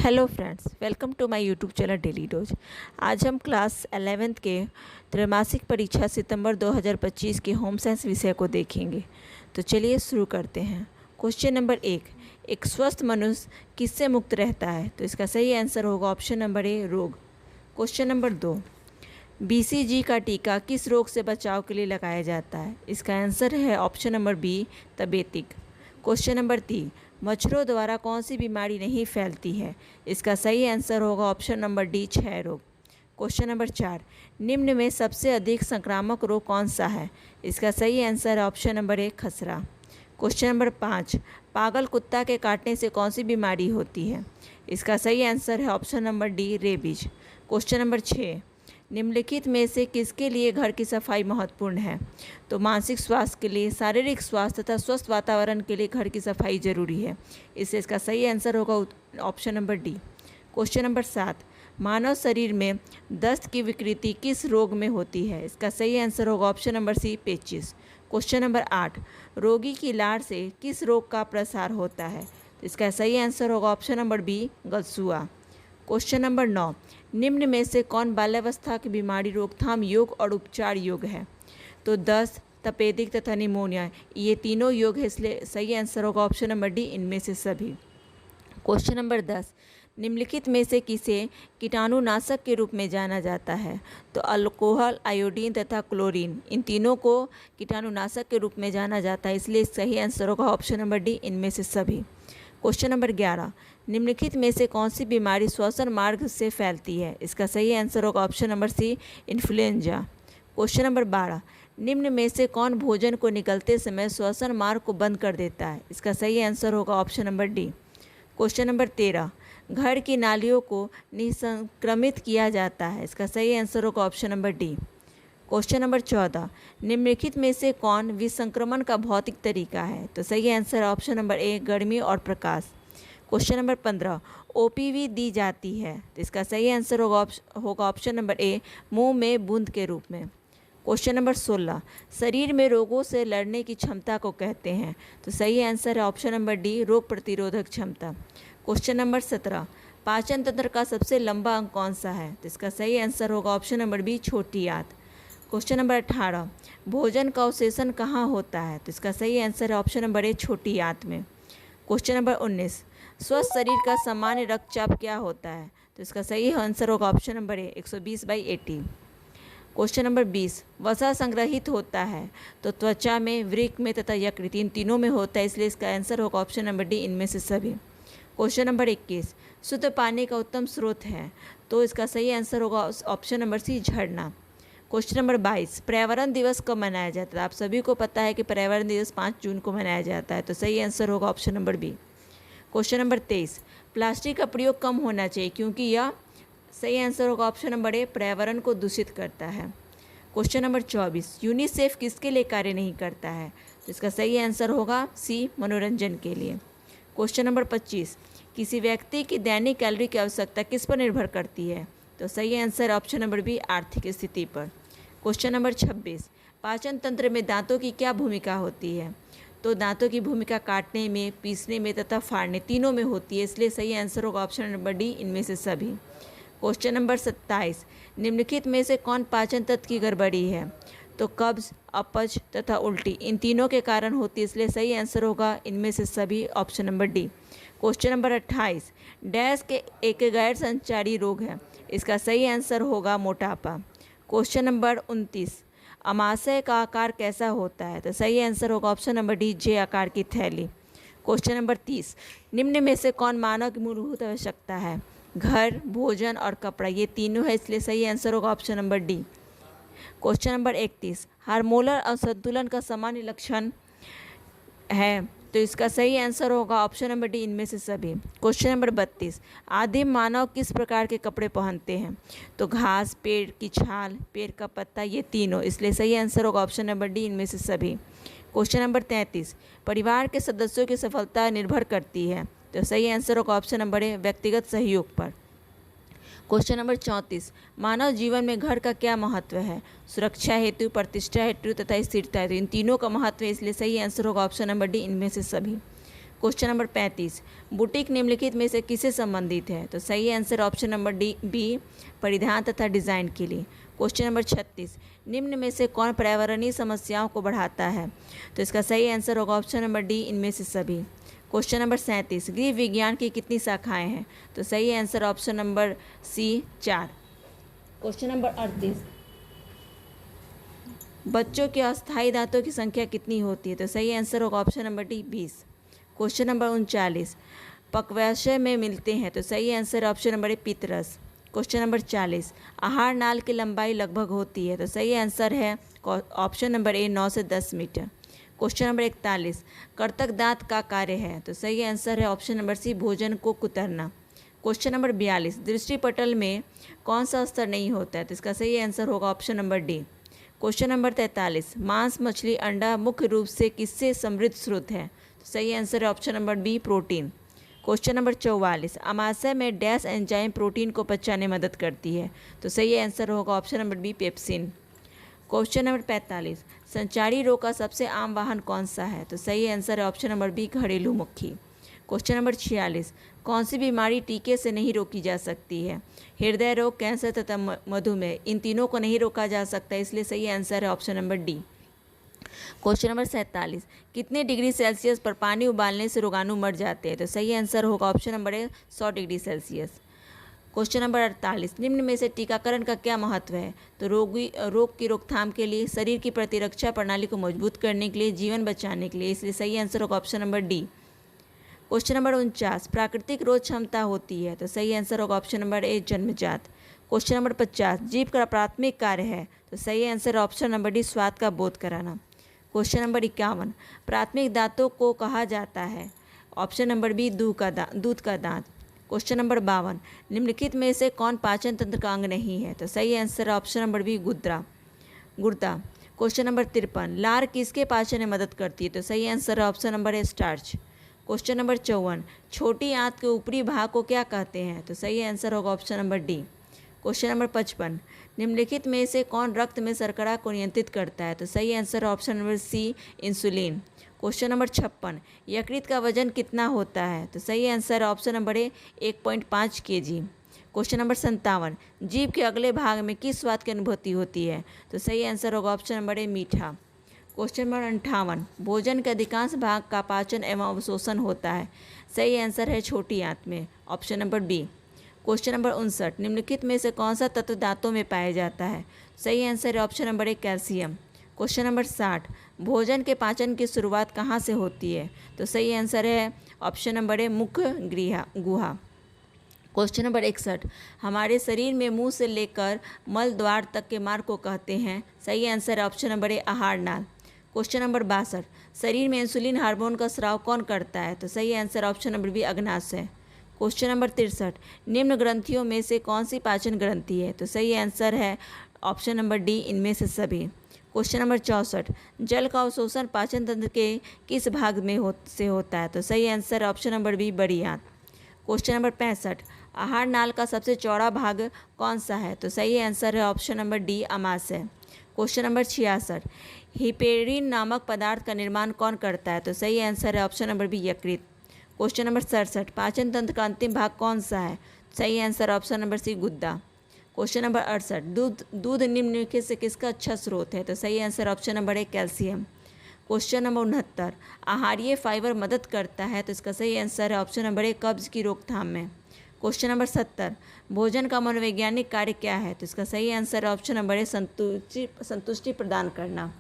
Hello friends, welcome to my YouTube channel daily dose. आज हम class 11th के त्रैमासिक परीक्षा सितंबर 2025 के होम साइंस विषय को देखेंगे। तो चलिए शुरू करते हैं। क्वेश्चन नंबर 1, एक स्वस्थ मनुष्य किससे मुक्त रहता है? तो इसका सही आंसर होगा ऑप्शन नंबर ए, रोग। क्वेश्चन नंबर 2, BCG का टीका किस रोग से बचाव के लिए लगाया जाता है? इसका आंसर है ऑप्शन नंबर बी, तपेदिक। क्वेश्चन नंबर 3, मच्छरों द्वारा कौन सी बीमारी नहीं फैलती है? इसका सही आंसर होगा ऑप्शन नंबर डी, क्षय रोग। क्वेश्चन नंबर 4, निम्न में सबसे अधिक संक्रामक रोग कौन सा है? इसका सही आंसर है ऑप्शन नंबर ए, खसरा। क्वेश्चन नंबर 5, पागल कुत्ता के काटने से कौन सी बीमारी होती है? इसका सही आंसर है option number D, rabies. Question number 6, निम्नलिखित में से किसके लिए घर की सफाई महत्वपूर्ण है? तो मानसिक स्वास्थ्य के लिए, शारीरिक स्वास्थ्य तथा स्वस्थ वातावरण के लिए घर की सफाई जरूरी है। इससे इसका सही आंसर होगा option number D. Question number 7, मानव शरीर में दस्त की विकृति किस रोग में होती है? इसका सही आंसर होगा ऑप्शन नंबर सी, पेचिस। क्वेश्चन नंबर 8, रोगी की लार से किस रोग का प्रसार होता है? इसका सही आंसर होगा ऑप्शन नंबर बी, गलसुआ। क्वेश्चन नंबर 9, निम्न में से कौन बाल्यावस्था की बीमारी रोकथाम योग और उपचार योग है? तो दस्त, तपेदिक तथा निमोनिया, ये तीनों योग है, इसलिए सही आंसर होगा ऑप्शन नंबर डी, इनमें से सभी। क्वेश्चन नंबर 10, निम्नलिखित में से किसे कीटाणुनाशक के रूप में जाना जाता है? तो अल्कोहल, आयोडीन तथा क्लोरीन, इन तीनों को कीटाणुनाशक के रूप में जाना जाता है, इसलिए सही आंसर होगा ऑप्शन नंबर डी, इनमें से सभी। क्वेश्चन नंबर 11, निम्नलिखित में से कौन सी बीमारी श्वसन मार्ग से फैलती है? इसका सही आंसर होगा option number C, influenza. Question number 12, निम्न में से कौन भोजन को निगलते समय श्वसन मार्ग को बंद कर देता है? इसका सही आंसर होगा option number D. Question number 13, घर की नालियों को निसंक्रमित किया जाता है? इसका सही आंसर होगा option number D. Question number 14, निम्नलिखित में से कौन विसंक्रमण का भौतिक तरीका है? तो सही आंसर ऑप्शन नंबर ए, गर्मी और प्रकाश। क्वेश्चन नंबर 15, OPV दी जाती है? तो इसका सही आंसर होगा ऑप्शन नंबर ए, मुंह में बूंद के रूप में। क्वेश्चन नंबर 16, शरीर में रोगों से लड़ने की क्षमता को कहते हैं? तो सही आंसर है ऑप्शन नंबर डी, रोग प्रतिरोधक क्षमता। क्वेश्चन नंबर 17, पाचन तंत्र का सबसे लंबा अंग कौन सा है? तो इसका सही आंसर होगा ऑप्शन नंबर बी, छोटी आंत। क्वेश्चन नंबर 18, भोजन का अवशेषण कहाँ होता है? तो इसका सही आंसर है ऑप्शन नंबर ए, छोटी आंत में। क्वेश्चन नंबर 19, स्वस्थ शरीर का सामान्य रक्तचाप क्या होता है? तो इसका सही आंसर होगा ऑप्शन नंबर ए, 120/80। क्वेश्चन नंबर 20, वसा संग्रहित होता है तो त्वचा में, वृक्क में तथा यकृत, इन तीनों में होता है, इसलिए इसका आंसर होगा ऑप्शन नंबर डी, इनमें से सभी। क्वेश्चन नंबर 21, शुद्ध पानी का उत्तम स्रोत है? तो इसका सही आंसर होगा ऑप्शन नंबर सी, झरना। क्वेश्चन नंबर 22, पर्यावरण दिवस कब मनाया जाता है? आप सभी को पता है कि पर्यावरण दिवस 5 जून को मनाया जाता है, तो सही आंसर होगा option number B. Question number 23, plastic का प्रयोग कम होना चाहिए क्योंकि यह, सही आंसर होगा ऑप्शन नंबर ए, पर्यावरण को दूषित करता है। क्वेश्चन नंबर 24, यूनिसेफ किसके लिए कार्य नहीं करता है? तो इसका सही आंसर होगा सी, मनोरंजन के लिए। क्वेश्चन नंबर 25, किसी व्यक्ति की दैनिक कैलोरी की आवश्यकता किस पर निर्भर करती है? तो सही आंसर ऑप्शन नंबर बी, आर्थिक स्थिति पर। क्वेश्चन नंबर 26, पाचन तंत्र में दांतों की क्या भूमिका होती है? तो दांतों की भूमिका काटने में, पीसने में तथा फाड़ने, तीनों में होती है, इसलिए सही आंसर होगा ऑप्शन नंबर डी, इनमें से सभी। क्वेश्चन नंबर 27, निम्नलिखित में से कौन पाचन तंत्र की गड़बड़ी है? तो कब्ज, अपच तथा उल्टी, इन तीनों के कारण होती है, इसलिए सही आंसर होगा इनमें से सभी, option number D. Question number 28, dash के एक गैर संचारी रोग है? इसका सही आंसर होगा मोटापा। क्वेश्चन नंबर 29, अमाशय का आकार कैसा होता है? तो सही आंसर होगा ऑप्शन नंबर डी, जे आकार की थैली। क्वेश्चन नंबर 30, निम्न में से कौन मानव की मूलभूत आवश्यकता है? घर, भोजन और कपड़ा, ये तीनों है, इसलिए सही आंसर होगा option number D. Question number 31, hormonal असंतुलन का सामान्य लक्षण है? तो इसका सही आंसर होगा ऑप्शन नंबर डी, इनमें से सभी। क्वेश्चन नंबर 32, आदिम मानव किस प्रकार के कपड़े पहनते हैं? तो घास, पेड़ की छाल, पेड़ का पत्ता, ये तीनों, इसलिए सही आंसर होगा ऑप्शन नंबर डी, इनमें से सभी। क्वेश्चन नंबर 33, परिवार के सदस्यों की सफलता निर्भर करती है? तो सही आंसर होगा ऑप्शन नंबर ए, व्यक्तिगत सहयोग पर। क्वेश्चन नंबर 34, मानव जीवन में घर का क्या महत्व है? सुरक्षा हेतु, प्रतिष्ठा हेतु तथा स्थिरता हेतु, इन तीनों का महत्व है, इसलिए सही आंसर होगा ऑप्शन नंबर डी, इनमें से सभी। क्वेश्चन नंबर 35, बुटीक निम्नलिखित में से किससे संबंधित है? तो सही आंसर ऑप्शन नंबर बी, परिधान तथा डिज़ाइन के लिए। क्वेश्चन नंबर 36, निम्न में से कौन पर्यावरणीय समस्याओं को बढ़ाता है? तो इसका सही आंसर होगा ऑप्शन नंबर डी, इनमें से सभी। क्वेश्चन नंबर 37, गृह विज्ञान की कितनी शाखाएं हैं? तो सही answer option number C, 4। Question number 38, बच्चों के अस्थायी दांतों की संख्या कितनी होती है? तो सही आंसर होगा option number D, 20। Question number 39, पक्वाशय में मिलते हैं? तो सही आंसर ऑप्शन नंबर ए, पितरस। क्वेश्चन नंबर 40, आहार नाल की लंबाई लगभग होती है? तो सही आंसर है ऑप्शन नंबर ए, 9 से 10 मीटर। क्वेश्चन नंबर 41, कर्तक दांत का कार्य है? तो सही आंसर है ऑप्शन नंबर सी, भोजन को कुतरना। क्वेश्चन नंबर 42, दृष्टिपटल में कौन सा स्तर नहीं होता है? तो इसका सही आंसर होगा option number D. Question number 43, मांस, मछली, अंडा मुख्य रूप से किससे समृद्ध स्रोत है? तो सही आंसर है option number B, protein. Question number 44, अमाशय में डैश एंजाइम प्रोटीन को पचाने में मदद करती है? तो सही आंसर होगा option number B, pepsin. Question number 45, संचारी रोग का सबसे आम वाहन कौन सा है? तो सही आंसर है ऑप्शन नंबर बी, घरेलू मुक्खी। क्वेश्चन नंबर 46, कौन सी बीमारी टीके से नहीं रोकी जा सकती है? हृदय रोग, कैंसर तथा मधुमेह, इन तीनों को नहीं रोका जा सकता, इसलिए सही आंसर है option number D. Question number 47, कितने डिग्री सेल्सियस पर पानी उबालने से रोगाणु मर जाते हैं? तो सही आंसर होगा ऑप्शन नंबर ए, 100 डिग्री सेल्सियस। क्वेश्चन नंबर 48, निम्न में से टीकाकरण का क्या महत्व है? तो रोग की रोकथाम के लिए, शरीर की प्रतिरक्षा प्रणाली को मजबूत करने के लिए, जीवन बचाने के लिए, इसलिए सही आंसर होगा option number D. Question number 49, प्राकृतिक रोग क्षमता होती है? तो सही आंसर होगा ऑप्शन नंबर ए, जन्मजात। क्वेश्चन नंबर 50, जीभ का प्राथमिक कार्य है? तो सही आंसर ऑप्शन नंबर डी, स्वाद का बोध कराना। क्वेश्चन नंबर 51, प्राथमिक दांतों को कहा जाता है? ऑप्शन नंबर बी, दूध का दांत। क्वेश्चन नंबर 52, निम्नलिखित में से कौन पाचन तंत्र का अंग नहीं है? तो सही आंसर ऑप्शन नंबर बी, गुर्दा। क्वेश्चन नंबर 53, लार किसके पाचन में मदद करती है? तो सही आंसर ऑप्शन नंबर ए, स्टार्च। क्वेश्चन नंबर 54, छोटी आंत के ऊपरी भाग को क्या कहते हैं? तो सही आंसर होगा option number D. Question number 55, निम्नलिखित में से कौन रक्त में शर्करा को नियंत्रित करता है? तो सही answer option number C, insulin. Question number 56, यकृत का वजन कितना होता है? तो सही answer option number A, 1.5 kg। Question number 57, जीभ के अगले भाग में किस स्वाद की अनुभूति होती है? तो सही आंसर होगा ऑप्शन नंबर ए, मीठा। क्वेश्चन नंबर 58, भोजन के अधिकांश भाग का पाचन एवं अवशोषण होता है? सही आंसर है छोटी आंत में, option number B. Question number 59, निम्नलिखित में से कौन सा तत्व दांतों में पाया जाता है? सही आंसर है option number A, calcium. Question number 60, भोजन के पाचन की शुरुआत कहाँ से होती है? तो सही आंसर है ऑप्शन नंबर ए, मुख्य गुहा। क्वेश्चन नंबर 61, हमारे शरीर में मुंह से लेकर मल द्वार तक के मार्ग को कहते हैं? सही आंसर है ऑप्शन नंबर ए, आहार नाल। क्वेश्चन नंबर 62, शरीर में इंसुलिन हार्मोन का स्राव कौन करता है? तो सही आंसर ऑप्शन नंबर बी, अग्नाशय। क्वेश्चन नंबर 63, निम्न ग्रंथियों में से कौन सी पाचन ग्रंथि है? तो सही आंसर है ऑप्शन नंबर डी, इनमें से सभी। क्वेश्चन नंबर 64, जल का अवशोषण पाचन तंत्र के किस भाग में होता है? तो सही आंसर ऑप्शन नंबर बी, बड़ी आंत। क्वेश्चन नंबर 65, आहार नाल का सबसे चौड़ा भाग कौन सा है? तो सही आंसर है ऑप्शन नंबर डी, अमाशय। क्वेश्चन नंबर 66, हिपेरिन नामक पदार्थ का निर्माण कौन करता है? तो सही आंसर है ऑप्शन नंबर बी, यकृत। क्वेश्चन नंबर 67, पाचन तंत्र का अंतिम भाग कौन सा है? सही आंसर ऑप्शन नंबर सी, गुद्दा। क्वेश्चन नंबर 68, दूध निम्नलिखित से किसका अच्छा स्रोत है? तो सही answer option number A, calcium. Question number 69, आहारीय फाइबर मदद करता है? तो इसका सही आंसर है ऑप्शन नंबर ए, कब्ज की रोकथाम में। क्वेश्चन नंबर 70, भोजन का मनोवैज्ञानिक कार्य क्या है? तो इसका सही आंसर है ऑप्शन नंबर ए, संतुष्टि प्रदान करना।